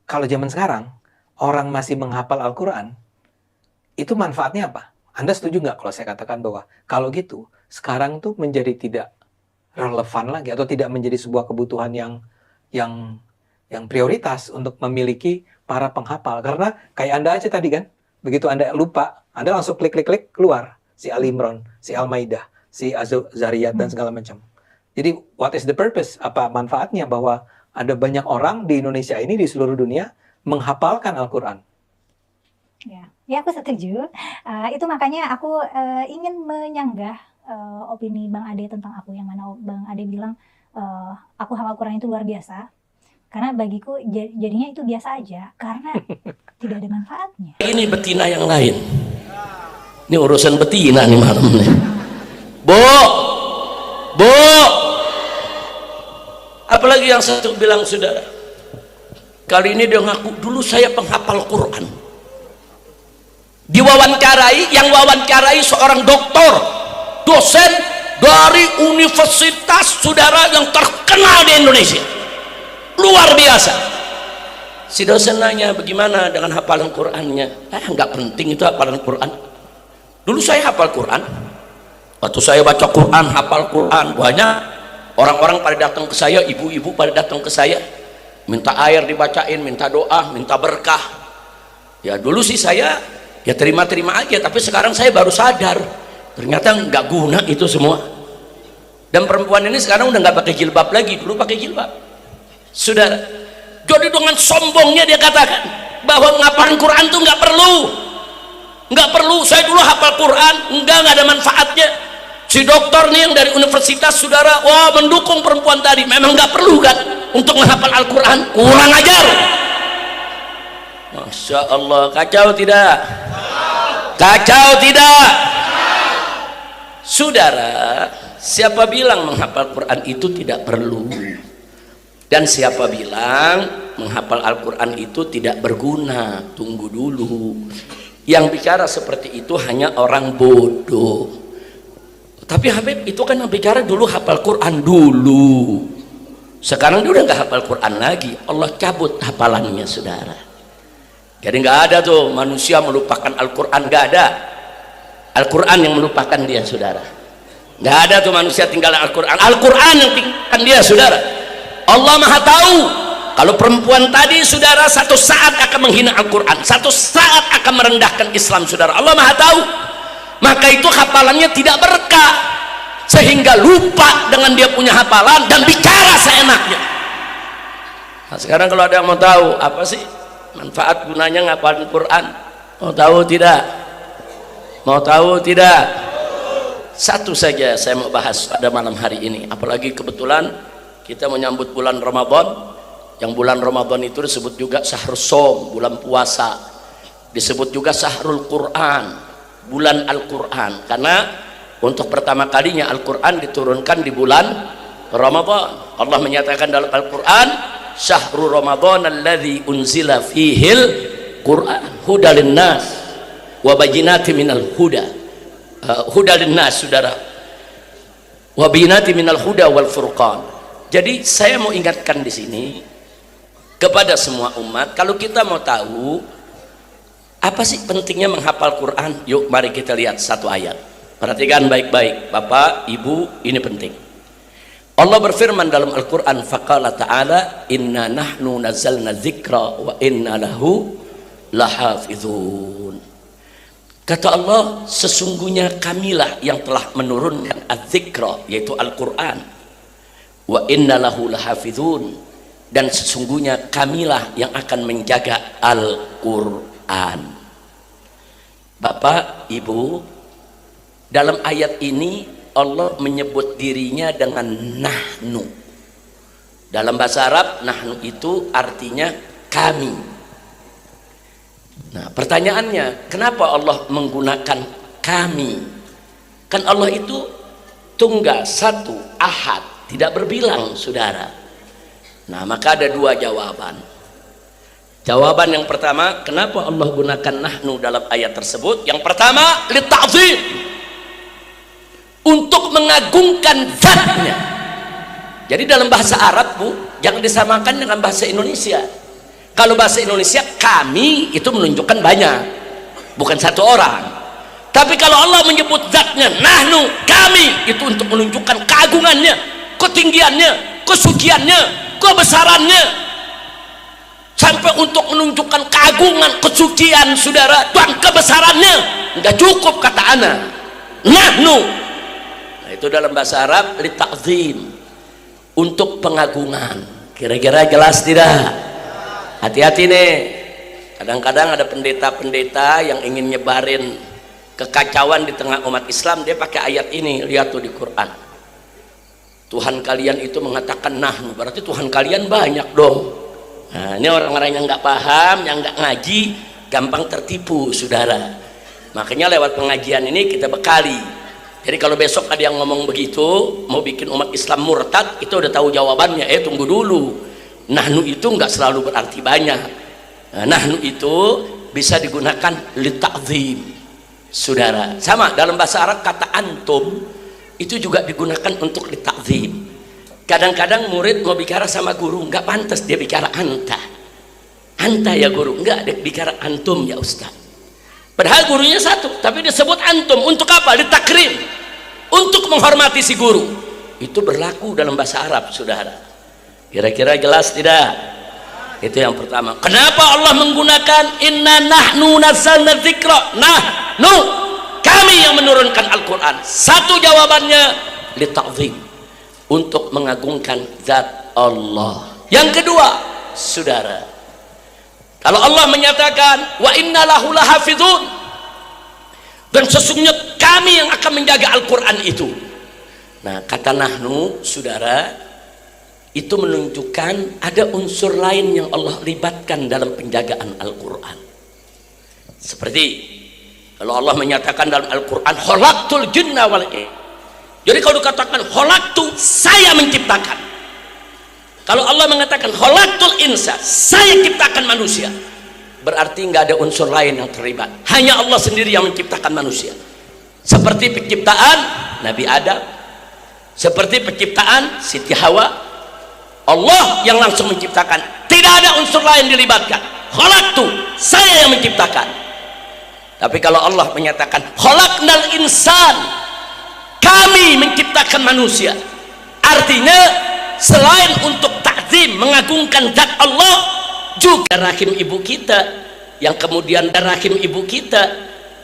kalau zaman sekarang orang masih menghafal Al-Quran, itu manfaatnya apa? Anda setuju nggak kalau saya katakan bahwa kalau gitu sekarang tuh menjadi tidak relevan lagi atau tidak menjadi sebuah kebutuhan yang prioritas untuk memiliki para penghafal, karena kayak Anda aja tadi kan, begitu Anda lupa, Anda langsung klik keluar si Al Imran, si Al Maidah, si Az-Zariyat dan segala macam. Jadi what is the purpose? Apa manfaatnya bahwa ada banyak orang di Indonesia ini, di seluruh dunia menghafalkan Al-Quran? Ya aku setuju. Itu makanya aku ingin menyanggah opini Bang Ade tentang aku, yang mana Bang Ade bilang aku hafal Quran itu luar biasa. Karena bagiku jadinya itu biasa aja, karena tidak ada manfaatnya. Ini betina yang lain. Ini urusan betina nih malam nih. Bu, apalagi yang satu bilang, saudara, kali ini dia ngaku dulu saya penghafal Quran. Diwawancarai, yang wawancarai seorang doktor, dosen dari universitas, saudara, yang terkenal di Indonesia, luar biasa. Si dosen nanya, bagaimana dengan hafalan Qurannya? Nggak penting itu hafalan Quran. Dulu saya hafal Quran, waktu saya baca Quran, hafal Quran, banyak orang-orang pada datang ke saya, ibu-ibu pada datang ke saya, minta air dibacain, minta doa, minta berkah. Ya dulu sih saya ya terima-terima aja, tapi sekarang saya baru sadar ternyata nggak guna itu semua. Dan perempuan ini sekarang udah nggak pakai jilbab lagi, dulu pakai jilbab. Saudara, jadi dengan sombongnya dia katakan bahwa ngapalin Quran tuh nggak perlu. Saya dulu hafal Quran, nggak ada manfaatnya. Si dokter nih yang dari universitas, saudara, wah mendukung perempuan tadi. Memang nggak perlu kan untuk menghafal Al-Quran, kurang ajar. Masya Allah, kacau tidak? Kacau tidak? Saudara, siapa bilang menghafal Quran itu tidak perlu? Dan siapa bilang menghafal Al-Quran itu tidak berguna? Tunggu dulu. Yang bicara seperti itu hanya orang bodoh. Tapi Habib itu kan yang bicara dulu hafal Quran dulu. Sekarang dia udah nggak hafal Quran lagi. Allah cabut hafalannya, saudara. Jadi nggak ada tuh manusia melupakan Al-Quran, nggak ada. Al-Quran yang melupakan dia, saudara. Nggak ada tuh manusia tinggal Al-Quran. Al-Quran yang tinggalkan dia, saudara. Allah Maha tahu kalau perempuan tadi, saudara, satu saat akan menghina Al-Quran, satu saat akan merendahkan Islam, saudara. Allah Maha tahu. Maka itu hafalannya tidak berkah, sehingga lupa dengan dia punya hafalan dan bicara seenaknya. Nah, sekarang kalau ada yang mau tahu apa sih manfaat gunanya ngapalin Quran, mau tahu tidak? Mau tahu tidak? Satu saja saya mau bahas pada malam hari ini, apalagi kebetulan kita menyambut bulan Ramadan. Yang bulan Ramadan itu disebut juga Syahrul Shom, bulan puasa. Disebut juga Syahrul Quran, bulan Al-Quran, karena untuk pertama kalinya Al-Quran diturunkan di bulan Ramadan. Allah menyatakan dalam Al-Quran, Syahrul Ramadan alladzi unzila fihil Quran hudal linnas wa bayyinatin minal huda. Hudal linnas, saudara, wa bayyinatin minal huda wal furqan. Jadi saya mau ingatkan di sini kepada semua umat, kalau kita mau tahu apa sih pentingnya menghafal Quran, yuk mari kita lihat satu ayat. Perhatikan baik-baik, Bapak, Ibu, ini penting. Allah berfirman dalam Al-Quran, faqala ta'ala, inna nahnu nazzalna dzikra wa inna lahu lahafizun. Kata Allah, sesungguhnya kamilah yang telah menurunkan az-dzikra, yaitu Al-Quran, wa inna lahu lahafizun, dan sesungguhnya kamilah yang akan menjaga Al-Quran. Bapak, Ibu, dalam ayat ini Allah menyebut dirinya dengan nahnu. Dalam bahasa Arab, nahnu itu artinya kami. Nah, pertanyaannya, kenapa Allah menggunakan kami? Kan Allah itu tunggal, satu, ahad, tidak berbilang, saudara. Nah, maka ada dua jawaban. Jawaban yang pertama, kenapa Allah gunakan nahnu dalam ayat tersebut? Yang pertama, lita'zim, untuk mengagungkan zatnya. Jadi dalam bahasa Arab, Bu, jangan disamakan dengan bahasa Indonesia. Kalau bahasa Indonesia kami itu menunjukkan banyak, bukan satu orang. Tapi kalau Allah menyebut zatnya nahnu, kami, itu untuk menunjukkan keagungannya, ketinggiannya, kesuciannya, kebesarannya, sampai untuk menunjukkan keagungan, kesucian saudara dan kebesarannya. Enggak cukup kata ana nahnu. Nah, itu dalam bahasa Arab li ta'zim, untuk pengagungan. Kira-kira jelas tidak? Hati-hati nih, kadang-kadang ada pendeta-pendeta yang ingin nyebarin kekacauan di tengah umat Islam. Dia pakai ayat ini, lihat tuh di Quran, Tuhan kalian itu mengatakan nahnu, berarti Tuhan kalian banyak dong. Nah, ini orang-orang yang nggak paham, yang nggak ngaji, gampang tertipu saudara. Makanya lewat pengajian ini kita bekali. Jadi kalau besok ada yang ngomong begitu, mau bikin umat Islam murtad, itu udah tahu jawabannya. Tunggu dulu, nahnu itu nggak selalu berarti banyak. Nah, nahnu itu bisa digunakan li ta'zim saudara. Sama dalam bahasa Arab kata antum itu juga digunakan untuk li ta'zim. Kadang-kadang murid mau bicara sama guru, nggak pantas dia bicara anta. Anta ya guru, nggak, dia bicara antum ya ustaz. Padahal gurunya satu, tapi disebut antum. Untuk apa? Ditakrim, untuk menghormati si guru. Itu berlaku dalam bahasa Arab saudara. Kira-kira jelas tidak? Itu yang pertama. Kenapa Allah menggunakan inna nahnu nazzalna dzikra? Nahnu, kami yang menurunkan Al-Quran. Satu jawabannya li ta'zim, untuk mengagungkan zat Allah. Yang kedua saudara, kalau Allah menyatakan wa inna lahu lahafizun, dan sesungguhnya kami yang akan menjaga Al-Quran itu. Nah, kata nahnu saudara itu menunjukkan ada unsur lain yang Allah libatkan dalam penjagaan Al-Quran. Seperti kalau Allah menyatakan dalam Al-Quran khalaqtul jinna wal ins, jadi kalau dikatakan khalaqtu, saya menciptakan. Kalau Allah mengatakan khalaqtul insa, saya ciptakan manusia, berarti nggak ada unsur lain yang terlibat, hanya Allah sendiri yang menciptakan manusia. Seperti penciptaan Nabi Adam, seperti penciptaan Siti Hawa, Allah yang langsung menciptakan, tidak ada unsur lain dilibatkan. Khalaqtu, saya yang menciptakan. Tapi kalau Allah menyatakan khalaqnal insan, kami menciptakan manusia, artinya selain untuk takzim, mengagungkan zat Allah, juga rahim ibu kita, yang kemudian rahim ibu kita,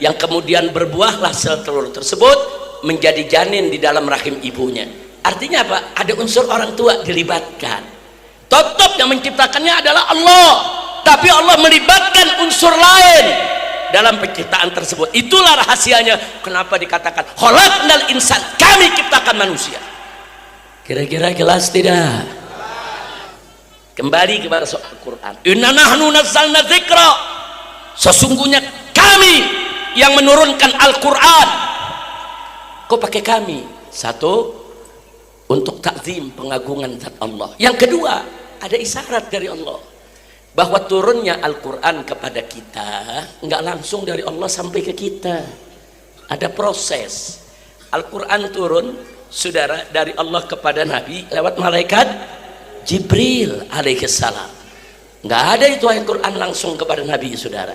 yang kemudian berbuahlah sel telur tersebut menjadi janin di dalam rahim ibunya. Artinya apa? Ada unsur orang tua dilibatkan. Tetap yang menciptakannya adalah Allah, tapi Allah melibatkan unsur lain dalam penciptaan tersebut. Itulah rahasianya kenapa dikatakan khalaqnal insan, kami ciptakan manusia. Kira-kira jelas tidak? Kembali kepada soal Al-Quran, inna nahnu nazzalna dzikra, sesungguhnya kami yang menurunkan Al-Quran. Kok pakai kami? Satu, untuk takzim, pengagungan zat Allah. Yang kedua, ada isyarat dari Allah bahwa turunnya Al-Quran kepada kita nggak langsung dari Allah sampai ke kita, ada proses. Al-Quran turun saudara dari Allah kepada Nabi lewat malaikat Jibril alaihissalam. Nggak ada itu ayat Quran langsung kepada Nabi saudara,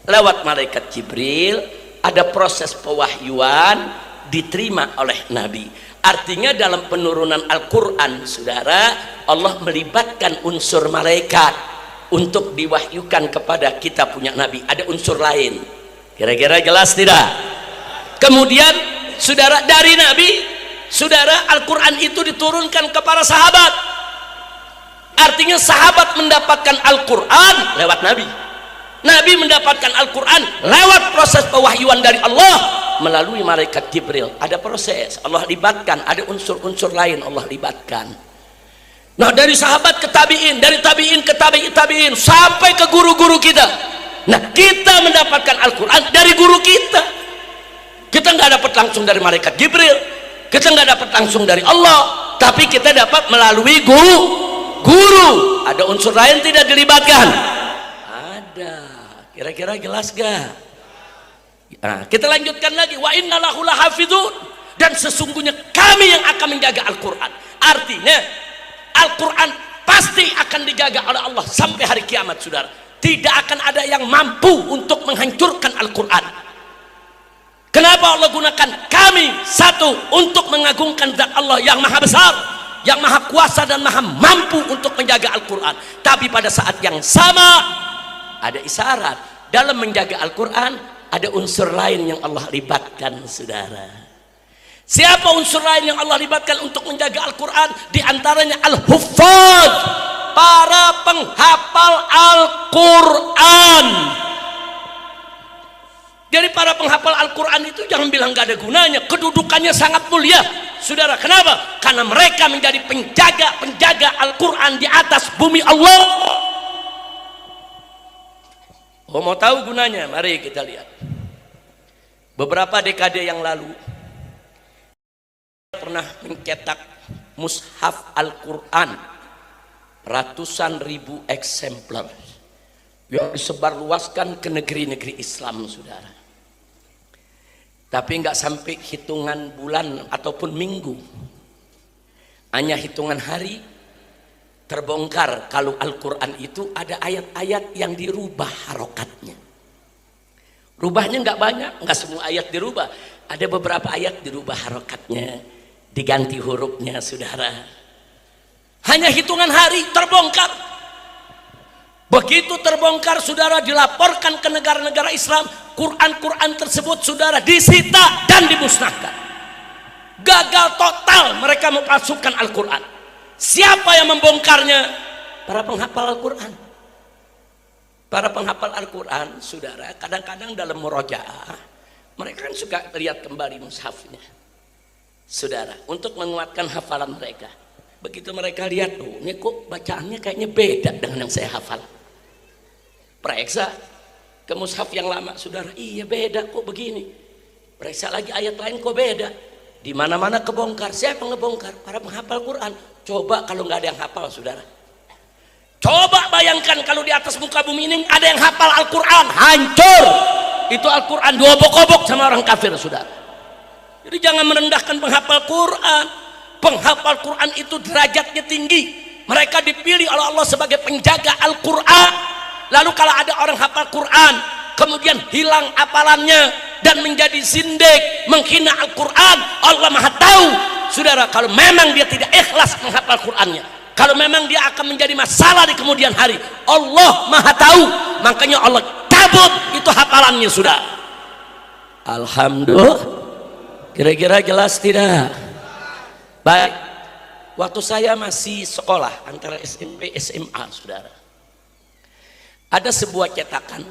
lewat malaikat Jibril. Ada proses pewahyuan diterima oleh Nabi. Artinya dalam penurunan Al-Quran saudara, Allah melibatkan unsur malaikat untuk diwahyukan kepada kita punya Nabi. Ada unsur lain. Kira-kira jelas tidak? Kemudian saudara, dari Nabi saudara, Al-Quran itu diturunkan kepada sahabat. Artinya sahabat mendapatkan Al-Quran lewat Nabi, Nabi mendapatkan Al-Quran lewat proses pewahyuan dari Allah melalui malaikat Jibril. Ada proses Allah libatkan, ada unsur-unsur lain Allah libatkan. Nah, dari sahabat ke tabi'in, dari tabi'in ke tabi'in sampai ke guru-guru kita. Nah, kita mendapatkan Al-Quran dari guru kita. Kita nggak dapat langsung dari malaikat Jibril, kita nggak dapat langsung dari Allah, tapi kita dapat melalui guru. Ada unsur lain tidak dilibatkan? Ada. Kira-kira jelas gak? Nah, kita lanjutkan lagi, wa inna lahu lahafizun, dan sesungguhnya kami yang akan menjaga Al-Quran. Artinya Al-Quran pasti akan dijaga oleh Allah sampai hari kiamat, saudara. Tidak akan ada yang mampu untuk menghancurkan Al-Quran. Kenapa Allah gunakan kami? Satu, untuk mengagungkan zat Allah yang maha besar, yang maha kuasa dan maha mampu untuk menjaga Al-Quran. Tapi pada saat yang sama ada isyarat, dalam menjaga Al-Quran ada unsur lain yang Allah libatkan, saudara. Siapa unsur lain yang Allah libatkan untuk menjaga Al-Quran? Di antaranya Al-Huffaz, para penghafal Al-Quran. Jadi para penghafal Al-Quran itu jangan bilang gak ada gunanya, kedudukannya sangat mulia, saudara. Kenapa? Karena mereka menjadi penjaga Al-Quran di atas bumi Allah. Oh, mau tahu gunanya? Mari kita lihat. Beberapa dekade yang lalu pernah mencetak mushaf Al-Quran ratusan ribu eksemplar yang disebarluaskan ke negeri-negeri Islam, saudara. Tapi nggak sampai hitungan bulan ataupun minggu, hanya hitungan hari terbongkar kalau Al-Quran itu ada ayat-ayat yang dirubah harokatnya. Rubahnya nggak banyak, nggak semua ayat dirubah, ada beberapa ayat dirubah harokatnya, diganti hurufnya, saudara. Hanya hitungan hari terbongkar. Begitu terbongkar, saudara, dilaporkan ke negara-negara Islam, Quran-Quran tersebut, saudara, disita dan dimusnahkan. Gagal total mereka memasukkan Al-Quran. Siapa yang membongkarnya? Para penghafal Al-Quran. Para penghafal Al-Quran, saudara, kadang-kadang dalam murojaah mereka kan suka lihat kembali mushafnya, saudara, untuk menguatkan hafalan mereka. Begitu mereka lihat, oh, ini kok bacaannya kayaknya beda dengan yang saya hafal. Periksa ke mushaf yang lama, saudara, iya beda kok begini. Periksa lagi ayat lain, kok beda. Di mana-mana kebongkar. Siapa ngebongkar? Para penghafal Quran. Coba kalau nggak ada yang hafal, saudara. Coba bayangkan kalau di atas muka bumi ini ada yang hafal Al-Quran, hancur. Itu Al-Quran diobok-obok sama orang kafir, saudara. Jadi jangan merendahkan penghafal Quran. Penghafal Quran itu derajatnya tinggi. Mereka dipilih oleh Allah sebagai penjaga Al-Quran. Lalu kalau ada orang hafal Quran kemudian hilang hafalannya dan menjadi zindik, menghina Al-Quran, Allah maha tahu, saudara, kalau memang dia tidak ikhlas menghafal Qurannya, kalau memang dia akan menjadi masalah di kemudian hari, Allah maha tahu. Makanya Allah cabut itu hafalannya, sudah. Alhamdulillah. Kira-kira jelas tidak? Baik, waktu saya masih sekolah antara SMP SMA, saudara, ada sebuah cetakan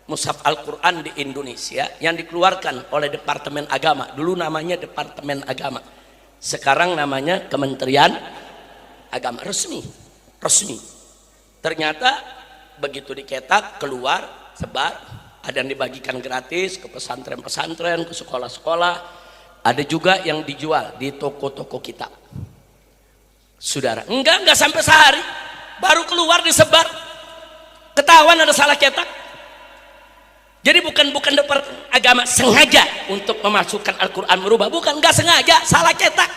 mushaf Al-Quran di Indonesia yang dikeluarkan oleh Departemen Agama. Dulu namanya Departemen Agama, sekarang namanya Kementerian Agama. Resmi. Ternyata begitu dicetak, keluar, sebar, ada yang dibagikan gratis ke pesantren-pesantren, ke sekolah-sekolah, ada juga yang dijual di toko-toko kitab, saudara. Enggak sampai sehari baru keluar, disebar, ketahuan ada salah cetak. Jadi bukan Departemen Agama sengaja untuk memasukkan Al-Quran merubah, bukan, nggak sengaja, salah cetak,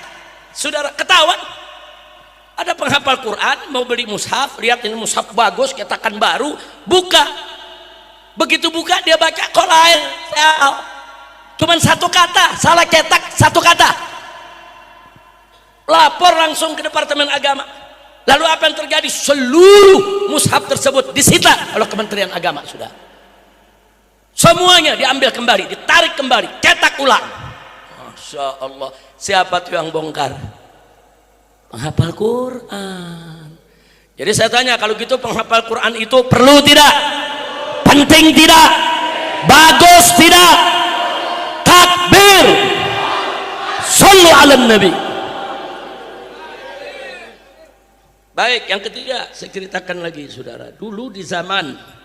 saudara, ketahuan. Ada penghafal Quran mau beli mushaf, lihat ini mushaf bagus, cetakan baru, buka. Begitu buka dia baca kok lain, cuman satu kata, salah cetak satu kata. Lapor langsung ke Departemen Agama. Lalu apa yang terjadi? Seluruh mushaf tersebut disita oleh Kementerian Agama, sudah. Semuanya diambil kembali, ditarik kembali, cetak ulang. Masya Allah. Siapa tuh yang bongkar? Penghafal Quran. Jadi saya tanya, kalau gitu penghafal Quran itu perlu tidak? Penting tidak? Bagus tidak? Takbir. Shallu ala Nabi. Baik, yang ketiga saya ceritakan lagi, saudara. Dulu di zaman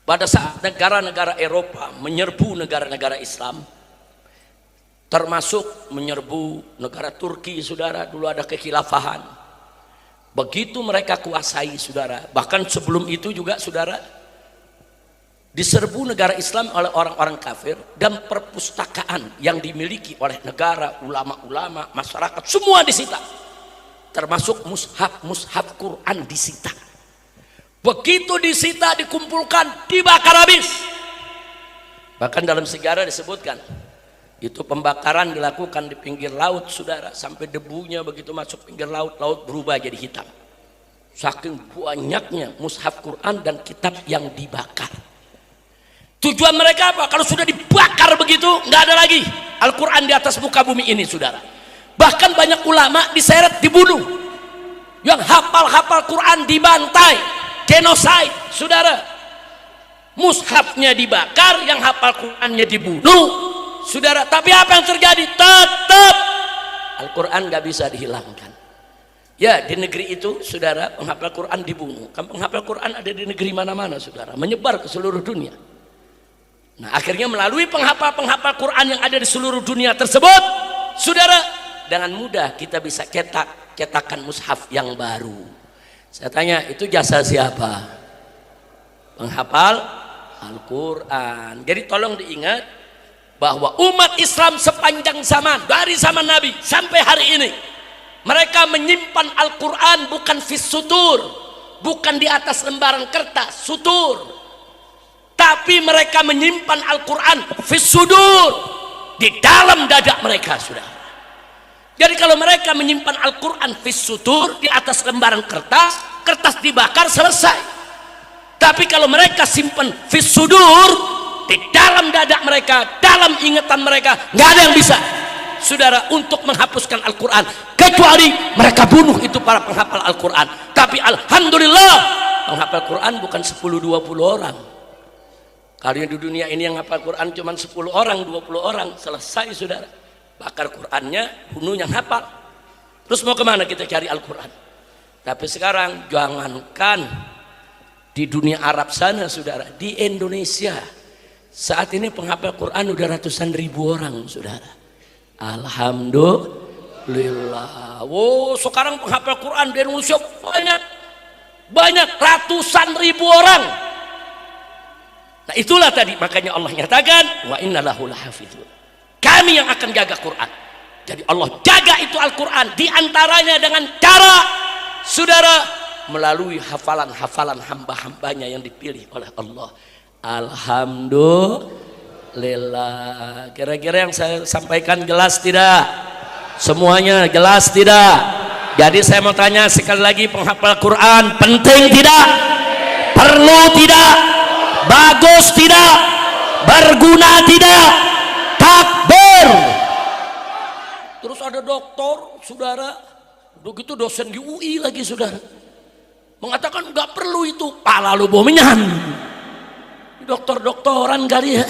pada saat negara-negara Eropa menyerbu negara-negara Islam, termasuk menyerbu negara Turki, saudara, dulu ada kekhilafahan. Begitu mereka kuasai, saudara, bahkan sebelum itu juga, saudara, diserbu negara Islam oleh orang-orang kafir, dan perpustakaan yang dimiliki oleh negara, ulama-ulama, masyarakat, semua disita. termasuk mushaf Quran disita. Begitu disita, dikumpulkan, dibakar habis. Bahkan dalam sejarah disebutkan, itu pembakaran dilakukan di pinggir laut, saudara, sampai debunya begitu masuk pinggir laut, laut berubah jadi hitam. Saking banyaknya mushaf Quran dan kitab yang dibakar. Tujuan mereka apa? Kalau sudah dibakar begitu, nggak ada lagi Al-Quran di atas muka bumi ini, saudara. Bahkan banyak ulama diseret, dibunuh. Yang hafal Quran dibantai, genocide, saudara. Mushafnya dibakar, yang hafal Qurannya dibunuh, saudara. Tapi apa yang terjadi? Tetap Al-Quran nggak bisa dihilangkan. Ya, di negeri itu, saudara, penghafal Quran dibunuh. Penghafal Quran ada di negeri mana-mana, saudara, menyebar ke seluruh dunia. Nah, akhirnya melalui penghafal Quran yang ada di seluruh dunia tersebut, saudara, dengan mudah kita bisa cetakan mushaf yang baru. Saya tanya, itu jasa siapa? Penghafal Al-Quran. Jadi tolong diingat bahwa umat Islam sepanjang zaman, dari zaman Nabi sampai hari ini, mereka menyimpan Al-Quran bukan fis sutur, bukan di atas lembaran kertas sutur, tapi mereka menyimpan Al-Quran fis sudur, di dalam dada mereka, saudara. Jadi kalau mereka menyimpan Al-Quran fis sutur, di atas lembaran kertas, kertas dibakar, selesai. Tapi kalau mereka simpan fis sudur, di dalam dada mereka, dalam ingatan mereka, nggak ada yang bisa, saudara, untuk menghapuskan Al-Quran, kecuali mereka bunuh itu para penghafal Al-Quran. Tapi alhamdulillah, penghafal Quran bukan 10-20 orang. Kalau yang di dunia ini yang hafal Quran cuma 10 orang, 20 orang, selesai, saudara. Bakar Qurannya, bunuh yang hafal. Terus mau kemana kita cari Al-Quran? Tapi sekarang jangankan di dunia Arab sana, saudara, di Indonesia saat ini penghafal Quran udah ratusan ribu orang, saudara. Alhamdulillah. Wow, sekarang penghafal Quran di Indonesia banyak ratusan ribu orang. Nah, itulah tadi makanya Allah nyatakan wa innalahu lahafizun. Kami yang akan jaga Quran. Jadi Allah jaga itu Al-Quran, diantaranya dengan cara, saudara, melalui hafalan-hafalan hamba-hambanya yang dipilih oleh Allah. Alhamdulillah. Kira-kira yang saya sampaikan jelas tidak? Semuanya jelas tidak? Jadi saya mau tanya sekali lagi, penghafal Quran penting tidak? Perlu tidak? Bagus tidak? Berguna tidak? Takbir. Terus ada doktor, saudara, begitu dosen di UI lagi, saudara, mengatakan nggak perlu itu, pala lu bomenyan. Dokter-doktoran kali ya.